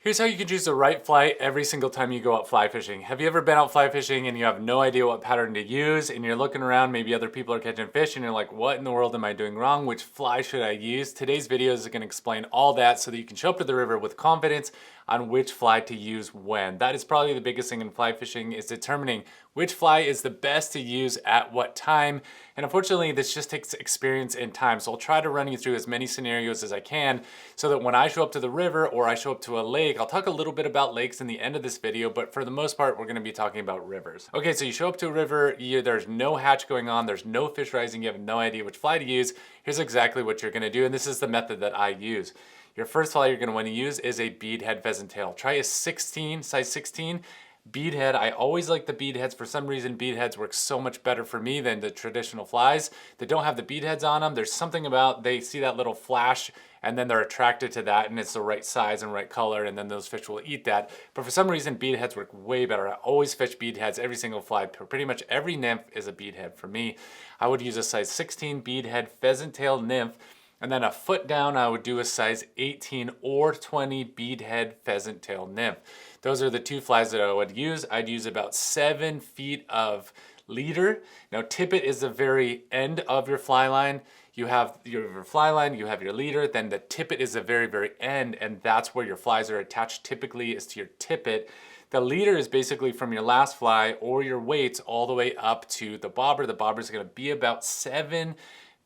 Here's how you can choose the right fly every single time you go out fly fishing. Have you ever been out fly fishing and you have no idea what pattern to use and you're looking around, maybe other people are catching fish and you're like, what in the world am I doing wrong? Which fly should I use? Today's video is going to explain all that so that you can show up to the river with confidence on which fly to use when. That is probably the biggest thing in fly fishing, is determining which fly is the best to use at what time. And unfortunately, this just takes experience and time. So I'll try to run you through as many scenarios as I can so that when I show up to the river or I show up to a lake, I'll talk a little bit about lakes in the end of this video, but for the most part, we're gonna be talking about rivers. Okay, so you show up to a river, there's no hatch going on, there's no fish rising, you have no idea which fly to use. Here's exactly what you're gonna do, and this is the method that I use. Your first fly you're gonna wanna use is a beadhead pheasant tail. Try a 16, size 16. Beadhead, I always like the beadheads. For some reason, beadheads work so much better for me than the traditional flies that don't have the beadheads on them. There's something about, they see that little flash and then they're attracted to that, and it's the right size and right color, and then those fish will eat that. But for some reason, beadheads work way better. I always fish beadheads every single fly. Pretty much every nymph is a beadhead for me. I would use a size 16 beadhead pheasant tail nymph. And then a foot down, I would do a size 18 or 20 beadhead pheasant tail nymph. Those are the two flies that I would use. I'd use about 7 feet of leader. Now tippet is the very end of your fly line. You have your fly line, you have your leader, then the tippet is the very, very end, and that's where your flies are attached typically, is to your tippet. The leader is basically from your last fly or your weights all the way up to the bobber. The bobber is gonna be about 7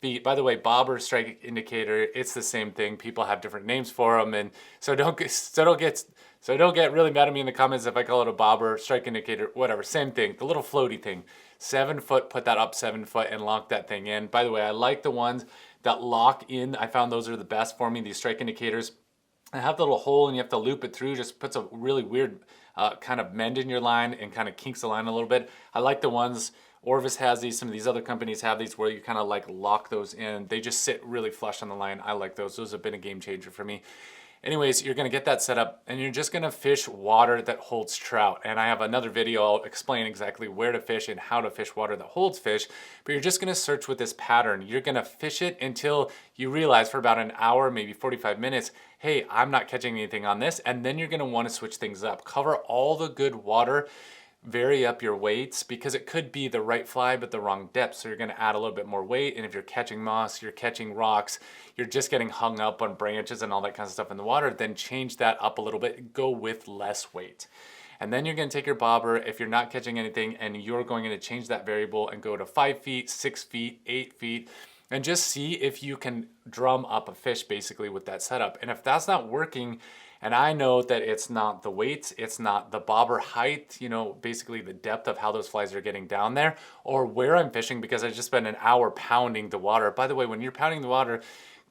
feet. By the way, bobber, strike indicator, it's the same thing. People have different names for them, and so don't get really mad at me in the comments if I call it a bobber, strike indicator, whatever, same thing. The little floaty thing. 7 foot, put that up 7 foot and lock that thing in. By the way, I like the ones that lock in. I found those are the best for me, these strike indicators. I have the little hole and you have to loop it through, just puts a really weird kind of mend in your line and kind of kinks the line a little bit. I like the ones, Orvis has these, some of these other companies have these where you kind of like lock those in. They just sit really flush on the line. I like those. Those have been a game changer for me. Anyways, you're gonna get that set up and you're just gonna fish water that holds trout. And I have another video, I'll explain exactly where to fish and how to fish water that holds fish, but you're just gonna search with this pattern. You're gonna fish it until you realize for about an hour, maybe 45 minutes, hey, I'm not catching anything on this. And then you're gonna wanna switch things up. Cover all the good water, vary up your weights, because it could be the right fly but the wrong depth, so you're going to add a little bit more weight. And if you're catching moss, you're catching rocks, you're just getting hung up on branches and all that kind of stuff in the water, then change that up a little bit, go with less weight. And then you're going to take your bobber if you're not catching anything, and you're going to change that variable and go to 5 feet, 6 feet, 8 feet, and just see if you can drum up a fish basically with that setup. And if that's not working, and I know that it's not the weights, it's not the bobber height, you know, basically the depth of how those flies are getting down there, or where I'm fishing, because I just spent an hour pounding the water. By the way, when you're pounding the water,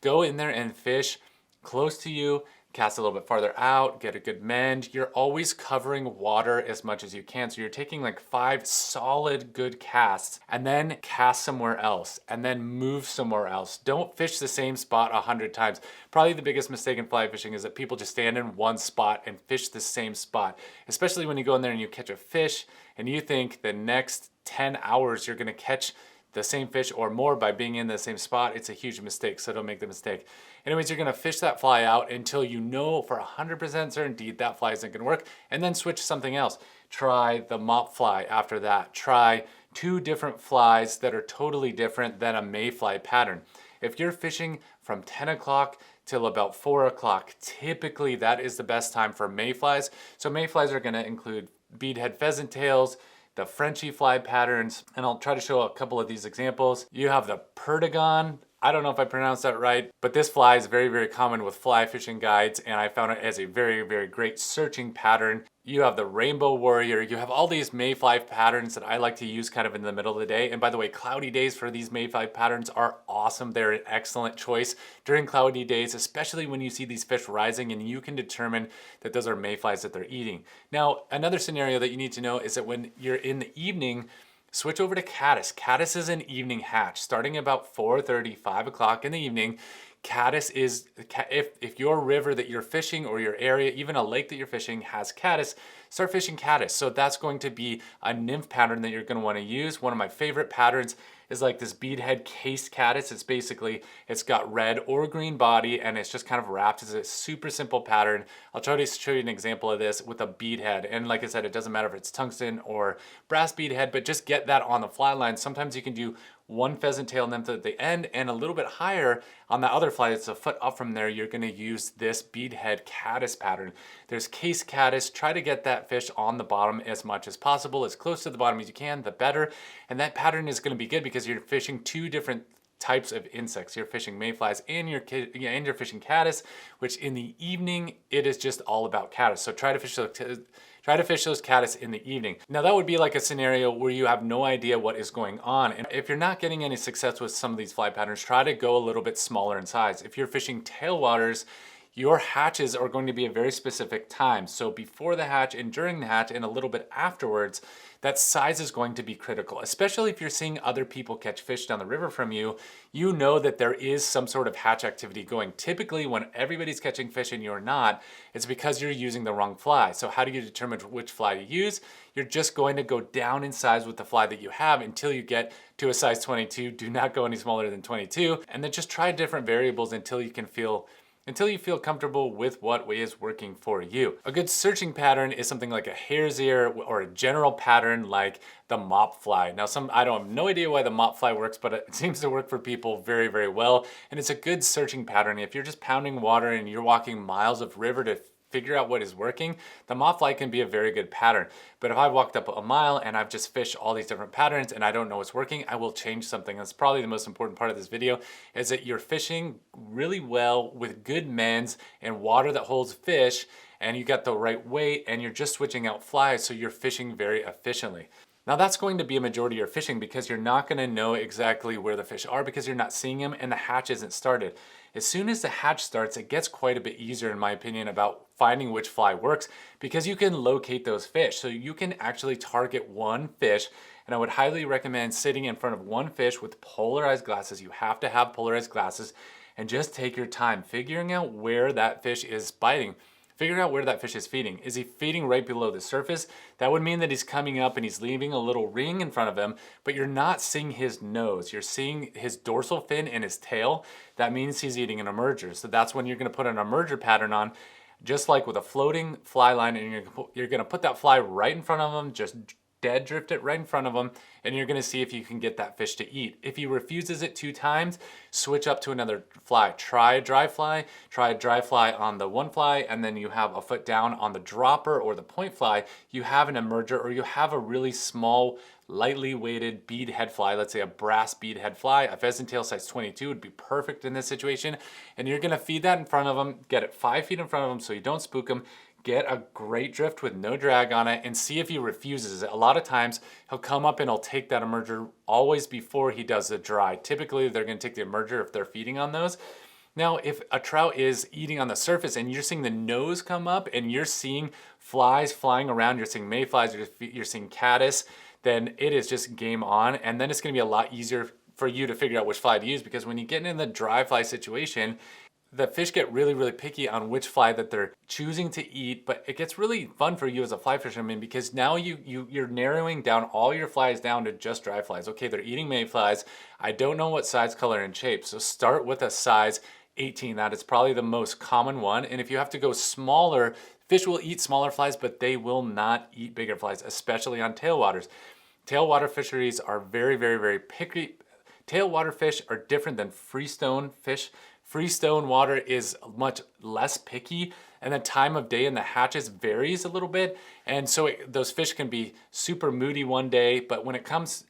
go in there and fish close to you, cast a little bit farther out, get a good mend. You're always covering water as much as you can. So you're taking like 5 solid good casts and then cast somewhere else and then move somewhere else. Don't fish the same spot 100 times. Probably the biggest mistake in fly fishing is that people just stand in one spot and fish the same spot, especially when you go in there and you catch a fish and you think the next 10 hours you're gonna catch the same fish or more by being in the same spot. It's a huge mistake, so don't make the mistake. Anyways, you're gonna fish that fly out until you know for 100% certainty that fly isn't gonna work, and then switch to something else. Try the mop fly after that. Try 2 different flies that are totally different than a mayfly pattern. If you're fishing from 10 o'clock till about 4 o'clock, typically that is the best time for mayflies. So mayflies are gonna include beadhead pheasant tails, the Frenchy fly patterns, and I'll try to show a couple of these examples. You have the Perdigon. I don't know if I pronounced that right, but this fly is very, very common with fly fishing guides, and I found it as a very, very great searching pattern. You have the Rainbow Warrior. You have all these mayfly patterns that I like to use kind of in the middle of the day. And by the way, cloudy days for these mayfly patterns are awesome. They're an excellent choice during cloudy days, especially when you see these fish rising and you can determine that those are mayflies that they're eating. Now, another scenario that you need to know is that when you're in the evening, switch over to caddis. Caddis is an evening hatch starting about 4:30, 5 o'clock in the evening. Caddis is, if your river that you're fishing or your area, even a lake that you're fishing has caddis, start fishing caddis. So that's going to be a nymph pattern that you're going to want to use. One of my favorite patterns is like this beadhead cased caddis. It's got red or green body, and it's just kind of wrapped. It's a super simple pattern. I'll try to show you an example of this with a beadhead. And like I said, it doesn't matter if it's tungsten or brass beadhead, but just get that on the fly line. Sometimes you can do one pheasant tail nymph at the end, and a little bit higher on the other fly that's a foot up from there, you're gonna use this beadhead caddis pattern. There's case caddis. Try to get that fish on the bottom as much as possible, as close to the bottom as you can, the better. And that pattern is gonna be good because you're fishing two different types of insects. You're fishing mayflies and you're fishing caddis, which in the evening, it is just all about caddis. So try to fish those caddis in the evening. Now that would be like a scenario where you have no idea what is going on. And if you're not getting any success with some of these fly patterns, try to go a little bit smaller in size. If you're fishing tailwaters, your hatches are going to be a very specific time. So before the hatch and during the hatch and a little bit afterwards, that size is going to be critical, especially if you're seeing other people catch fish down the river from you. You know that there is some sort of hatch activity going. Typically when everybody's catching fish and you're not, it's because you're using the wrong fly. So how do you determine which fly to use? You're just going to go down in size with the fly that you have until you get to a size 22. Do not go any smaller than 22. And then just try different variables until you feel comfortable with what is working for you. A good searching pattern is something like a hare's ear or a general pattern like the mop fly. Now I don't have no idea why the mop fly works, but it seems to work for people very, very well. And it's a good searching pattern. If you're just pounding water and you're walking miles of river to figure out what is working, the mop fly can be a very good pattern. But if I walked up a mile and I've just fished all these different patterns and I don't know what's working, I will change something. That's probably the most important part of this video, is that you're fishing really well with good mends and water that holds fish, and you got the right weight, and you're just switching out flies, so you're fishing very efficiently. Now that's going to be a majority of your fishing because you're not going to know exactly where the fish are because you're not seeing them and the hatch isn't started. As soon as the hatch starts, it gets quite a bit easier, in my opinion, about finding which fly works because you can locate those fish. So you can actually target one fish, and I would highly recommend sitting in front of one fish with polarized glasses. You have to have polarized glasses, and just take your time figuring out where that fish is biting. Figure out where that fish is feeding. Is he feeding right below the surface? That would mean that he's coming up and he's leaving a little ring in front of him, but you're not seeing his nose. You're seeing his dorsal fin and his tail. That means he's eating an emerger. So that's when you're gonna put an emerger pattern on, just like with a floating fly line, and you're gonna put that fly right in front of him, just dead drift it right in front of him, and you're gonna see if you can get that fish to eat. If he refuses it 2 times, switch up to another fly. Try a dry fly on the one fly, and then you have a foot down on the dropper or the point fly, you have an emerger, or you have a really small, lightly weighted bead head fly, let's say a brass bead head fly. A pheasant tail size 22 would be perfect in this situation, and you're gonna feed that in front of him, get it 5 feet in front of him so you don't spook him. Get a great drift with no drag on it and see if he refuses it. A lot of times he'll come up and he'll take that emerger always before he does the dry. Typically they're gonna take the emerger if they're feeding on those. Now, if a trout is eating on the surface and you're seeing the nose come up and you're seeing flies flying around, you're seeing mayflies, you're seeing caddis, then it is just game on. And then it's gonna be a lot easier for you to figure out which fly to use, because when you get in the dry fly situation, the fish get really, really picky on which fly that they're choosing to eat, but it gets really fun for you as a fly fisherman because now you're narrowing down all your flies down to just dry flies. Okay, they're eating mayflies. I don't know what size, color, and shape, so start with a size 18. That is probably the most common one, and if you have to go smaller, fish will eat smaller flies, but they will not eat bigger flies, especially on tailwaters. Tailwater fisheries are very, very, very picky. Tailwater fish are different than freestone fish. Freestone water is much less picky, and the time of day in the hatches varies a little bit. And so those fish can be super moody one day, but when it comes,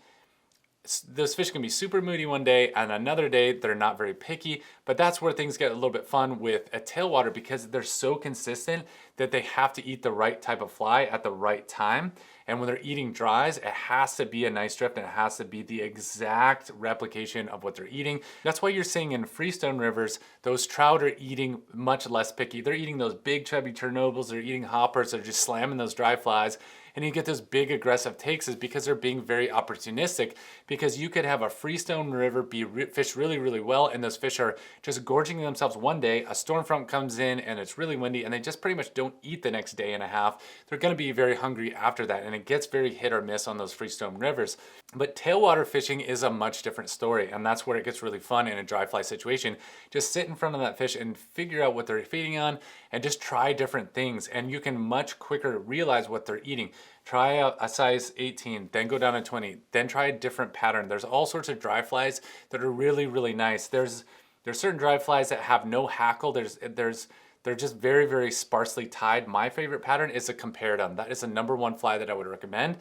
those fish can be super moody one day, and another day they're not very picky. But that's where things get a little bit fun with a tailwater, because they're so consistent that they have to eat the right type of fly at the right time. And when they're eating dries, it has to be a nice drift, and it has to be the exact replication of what they're eating. That's why you're seeing in freestone rivers, those trout are eating much less picky. They're eating those big chubby Chernobyls, they're eating hoppers, they're just slamming those dry flies. And you get those big aggressive takes is because they're being very opportunistic, because you could have a freestone river be fished really, really well, and those fish are just gorging themselves one day, a storm front comes in and it's really windy, and they just pretty much don't don't eat the next day and a half, they're gonna be very hungry after that, and it gets very hit or miss on those freestone rivers. But tailwater fishing is a much different story, and that's where it gets really fun in a dry fly situation. Just sit in front of that fish and figure out what they're feeding on and just try different things, and you can much quicker realize what they're eating. Try a size 18, then go down to 20, then try a different pattern. There's all sorts of dry flies that are really, really nice. There's certain dry flies that have no hackle. They're just very, very sparsely tied. My favorite pattern is a comparadun. That is the #1 fly that I would recommend.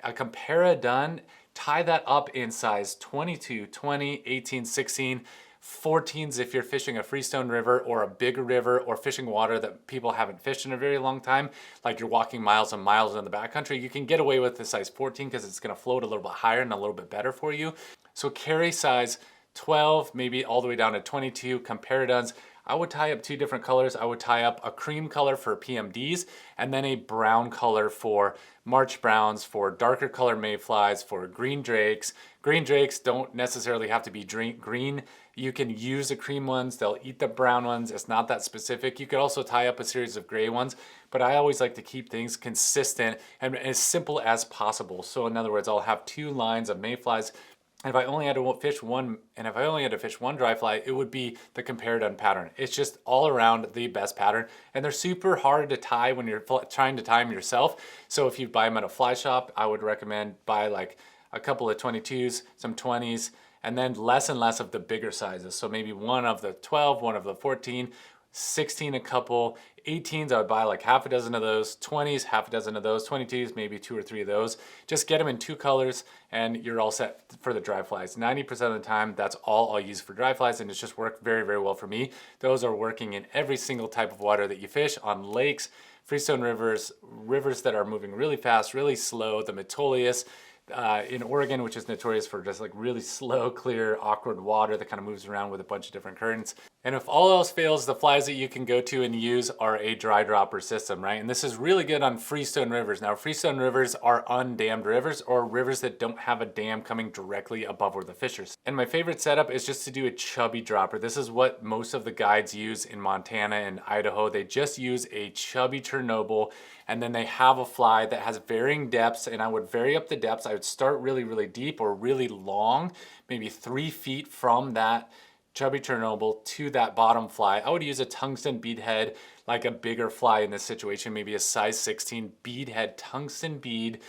A comparadun, tie that up in size 22, 20, 18, 16, 14s if you're fishing a freestone river or a bigger river or fishing water that people haven't fished in a very long time, like you're walking miles and miles in the backcountry. You can get away with the size 14 because it's gonna float a little bit higher and a little bit better for you. So carry size 12, maybe all the way down to 22, comparaduns. I would tie up 2 different colors. I would tie up a cream color for PMDs and then a brown color for March browns, for darker color mayflies, for green drakes. Green drakes don't necessarily have to be green. You can use the cream ones. They'll eat the brown ones. It's not that specific. You could also tie up a series of gray ones, but I always like to keep things consistent and as simple as possible. So in other words, I'll have 2 lines of mayflies. And if I only had to fish one dry fly, it would be the comparadun pattern. It's just all around the best pattern, and they're super hard to tie when you're trying to tie them yourself. So if you buy them at a fly shop, I would recommend buy like a couple of 22s, some 20s, and then less and less of the bigger sizes. So maybe one of the 12, one of the 14, 16 a couple, 18s I would buy like half a dozen of those, 20s half a dozen of those, 22s maybe 2 or 3 of those. Just get them in 2 colors and you're all set for the dry flies. 90% of the time that's all I'll use for dry flies, and it's just worked very, very well for me. Those are working in every single type of water that you fish, on lakes, freestone rivers, rivers that are moving really fast, really slow, the Metolius, in Oregon, which is notorious for just like really slow, clear, awkward water that kind of moves around with a bunch of different currents. And if all else fails, the flies that you can go to and use are a dry dropper system, right? And this is really good on freestone rivers. Now, freestone rivers are undammed rivers, or rivers that don't have a dam coming directly above where the fish are. And my favorite setup is just to do a chubby dropper. This is what most of the guides use in Montana and Idaho. They just use a chubby Chernobyl, and then they have a fly that has varying depths, and I would vary up the depths. I would start really, really deep or really long, maybe 3 feet from that chubby Chernobyl to that bottom fly. I would use a tungsten bead head, like a bigger fly in this situation, maybe a size 16 bead head, tungsten bead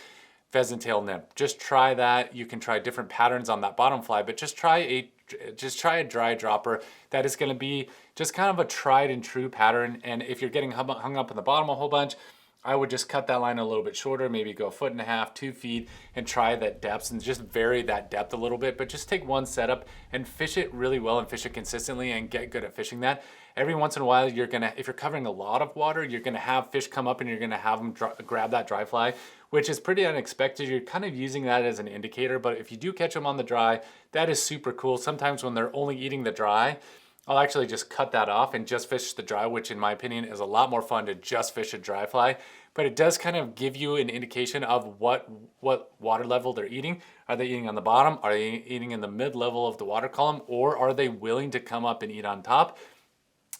pheasant tail nymph. Just try that. You can try different patterns on that bottom fly, but just try a dry dropper that is going to be just kind of a tried and true pattern. And if you're getting hung up in the bottom a whole bunch, I would just cut that line a little bit shorter, maybe go 1.5 feet, 2 feet, and try that depth and just vary that depth a little bit. But just take one setup and fish it really well and fish it consistently and get good at fishing that. Every once in a while, if you're covering a lot of water, you're gonna have fish come up and you're gonna have them grab that dry fly, which is pretty unexpected. You're kind of using that as an indicator, but if you do catch them on the dry, that is super cool. Sometimes when they're only eating the dry, I'll actually just cut that off and just fish the dry, which in my opinion is a lot more fun to just fish a dry fly. But it does kind of give you an indication of what water level they're eating. Are they eating on the bottom? Are they eating in the mid-level of the water column? Or are they willing to come up and eat on top?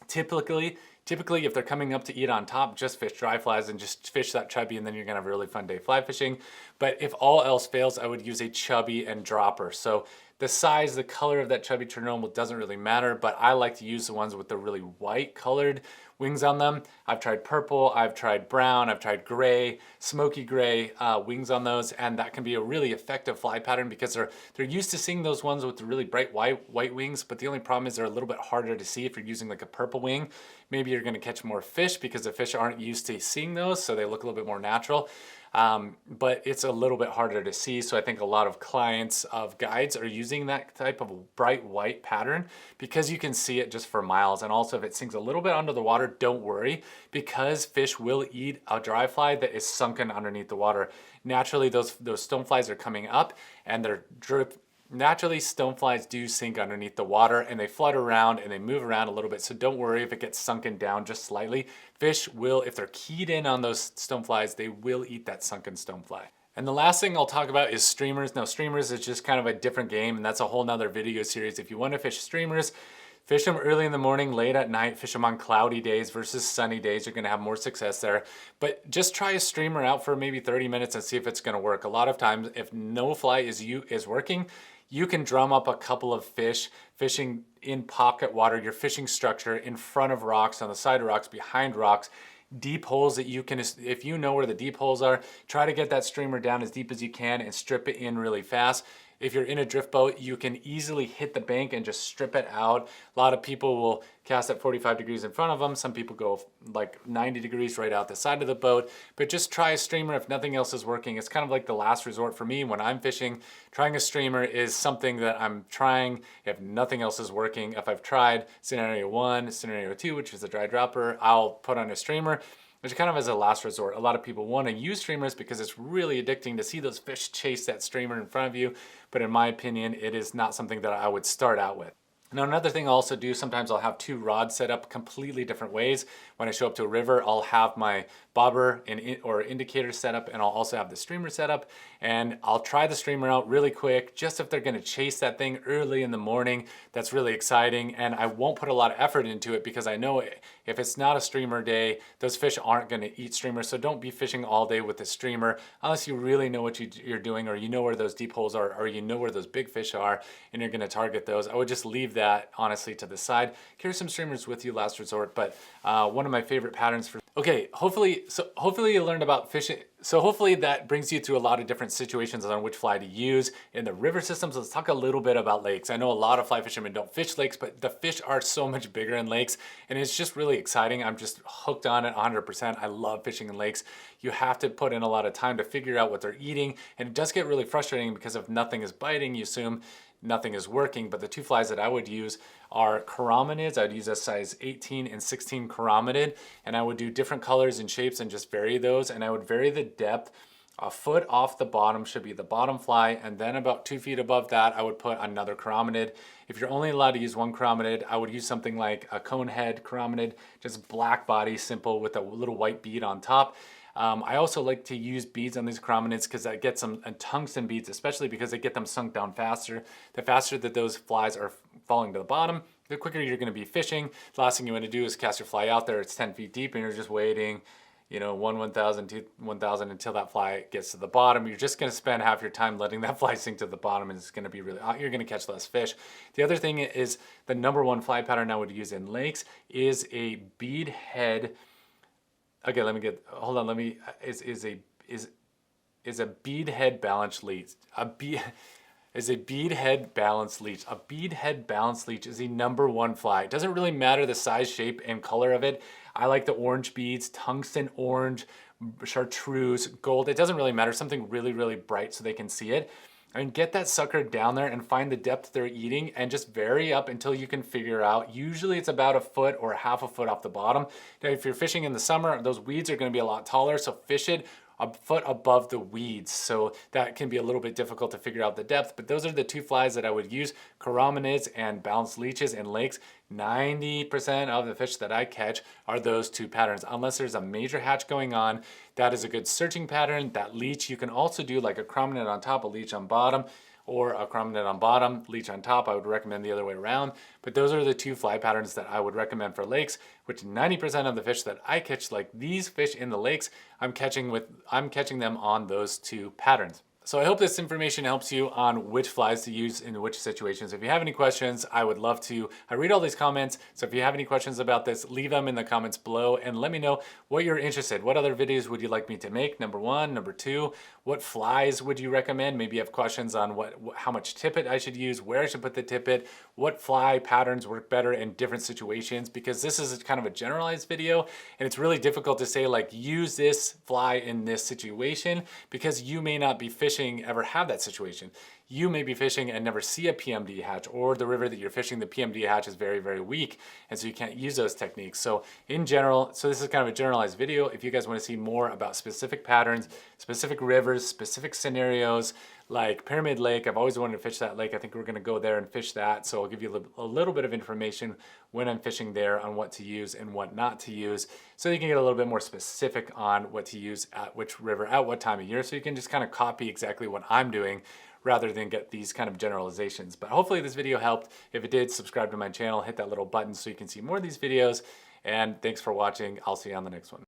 Typically, if they're coming up to eat on top, just fish dry flies and just fish that chubby, and then you're gonna have a really fun day fly fishing. But if all else fails, I would use a chubby and dropper. So the size, the color of that chubby Chernobyl doesn't really matter, but I like to use the ones with the really white colored wings on them. I've tried purple, I've tried brown, I've tried gray, smoky gray wings on those, and that can be a really effective fly pattern because they're used to seeing those ones with the really bright white wings, but the only problem is they're a little bit harder to see if you're using like a purple wing. Maybe you're gonna catch more fish because the fish aren't used to seeing those, so they look a little bit more natural. But it's a little bit harder to see, so I think a lot of clients of guides are using that type of bright white pattern because you can see it just for miles. And also if it sinks a little bit under the water, don't worry, because fish will eat a dry fly that is sunken underneath the water. Naturally, those stoneflies are coming up and they're Naturally, stoneflies do sink underneath the water and they flutter around and they move around a little bit. So don't worry if it gets sunken down just slightly. Fish will, if they're keyed in on those stoneflies, they will eat that sunken stonefly. And the last thing I'll talk about is streamers. Now, streamers is just kind of a different game, and that's a whole nother video series. If you want to fish streamers, Fish them early in the morning, late at night, fish them on cloudy days versus sunny days. You're gonna have more success there. But just try a streamer out for maybe 30 minutes and see if it's gonna work. A lot of times, if no fly is working, you can drum up a couple of fish, fishing in pocket water, your fishing structure in front of rocks, on the side of rocks, behind rocks, deep holes that you can, if you know where the deep holes are, try to get that streamer down as deep as you can and strip it in really fast. If you're in a drift boat, you can easily hit the bank and just strip it out. A lot of people will cast at 45 degrees in front of them. Some people go like 90 degrees right out the side of the boat. But just try a streamer if nothing else is working. It's kind of like the last resort for me when I'm fishing. Trying a streamer is something that I'm trying if nothing else is working. If I've tried scenario 1, scenario 2, which is a dry dropper, I'll put on a streamer, which kind of as a last resort. A lot of people want to use streamers because it's really addicting to see those fish chase that streamer in front of you. But in my opinion, it is not something that I would start out with. Now, another thing I'll also do, sometimes I'll have two rods set up completely different ways. When I show up to a river, I'll have my bobber or indicator set up, and I'll also have the streamer set up. And I'll try the streamer out really quick, just if they're gonna chase that thing early in the morning. That's really exciting, and I won't put a lot of effort into it because I know if it's not a streamer day, those fish aren't gonna eat streamers. So don't be fishing all day with the streamer unless you really know what you're doing, or you know where those deep holes are, or you know where those big fish are, and you're gonna target those. I would just leave that honestly to the side. Carry some streamers with you last resort, but one of my favorite patterns for, okay, hopefully you learned about fishing. So hopefully that brings you through a lot of different situations on which fly to use in the river systems. Let's talk a little bit about lakes. I know a lot of fly fishermen don't fish lakes, but the fish are so much bigger in lakes, and it's just really exciting. I'm just hooked on it 100%. I love fishing in lakes. You have to put in a lot of time to figure out what they're eating, and it does get really frustrating because if nothing is biting, you assume nothing is working. But the two flies that I would use are chiromids. I would use a size 18 and 16 chirominid, and I would do different colors and shapes and just vary those. And I would vary the depth. A foot off the bottom should be the bottom fly, and then about 2 feet above that, I would put another chirominid. If you're only allowed to use one chirominid, I would use something like a cone head chirominid, just black body, simple with a little white bead on top. I also like to use beads on these chiromids because I get some tungsten beads, especially because they get them sunk down faster. The faster that those flies are falling to the bottom, the quicker you're going to be fishing. The last thing you want to do is cast your fly out there. It's 10 feet deep and you're just waiting, 1,000, 2, 1,000 until that fly gets to the bottom. You're just going to spend half your time letting that fly sink to the bottom, and it's going to be you're going to catch less fish. The other thing is the number one fly pattern I would use in lakes is a bead head. Okay, is a bead head balance leech. A bead head balance leech. A bead head balance leech is the number one fly. It doesn't really matter the size, shape, and color of it. I like the orange beads, tungsten orange, chartreuse, gold. It doesn't really matter. Something really, really bright so they can see it. And get that sucker down there and find the depth they're eating and just vary up until you can figure out. Usually it's about a foot or half a foot off the bottom. Now, if you're fishing in the summer, those weeds are going to be a lot taller, so fish it a foot above the weeds. So that can be a little bit difficult to figure out the depth, but those are the two flies that I would use, chiromids and balanced leeches in lakes. 90% of the fish that I catch are those two patterns. Unless there's a major hatch going on, that is a good searching pattern. That leech, you can also do like a chirominid on top, a leech on bottom, or a chirominid on bottom, leech on top. I would recommend the other way around. But those are the two fly patterns that I would recommend for lakes, which 90% of the fish that I catch, like these fish in the lakes, I'm catching them on those two patterns. So I hope this information helps you on which flies to use in which situations. If you have any questions, I would love to. I read all these comments, so if you have any questions about this, leave them in the comments below and let me know what you're interested. What other videos would you like me to make? Number one. Number two, what flies would you recommend? Maybe you have questions on how much tippet I should use, where I should put the tippet, what fly patterns work better in different situations, because this is kind of a generalized video and it's really difficult to say like use this fly in this situation because you may not be fishing ever have that situation. You may be fishing and never see a PMD hatch, or the river that you're fishing, the PMD hatch is very, very weak, and so you can't use those techniques. So in general, so this is kind of a generalized video. If you guys want to see more about specific patterns, specific rivers, specific scenarios, like Pyramid Lake, I've always wanted to fish that lake. I think we're going to go there and fish that. So I'll give you a little bit of information when I'm fishing there on what to use and what not to use, so you can get a little bit more specific on what to use at which river at what time of year. So you can just kind of copy exactly what I'm doing rather than get these kind of generalizations. But hopefully this video helped. If it did, subscribe to my channel, hit that little button so you can see more of these videos. And thanks for watching. I'll see you on the next one.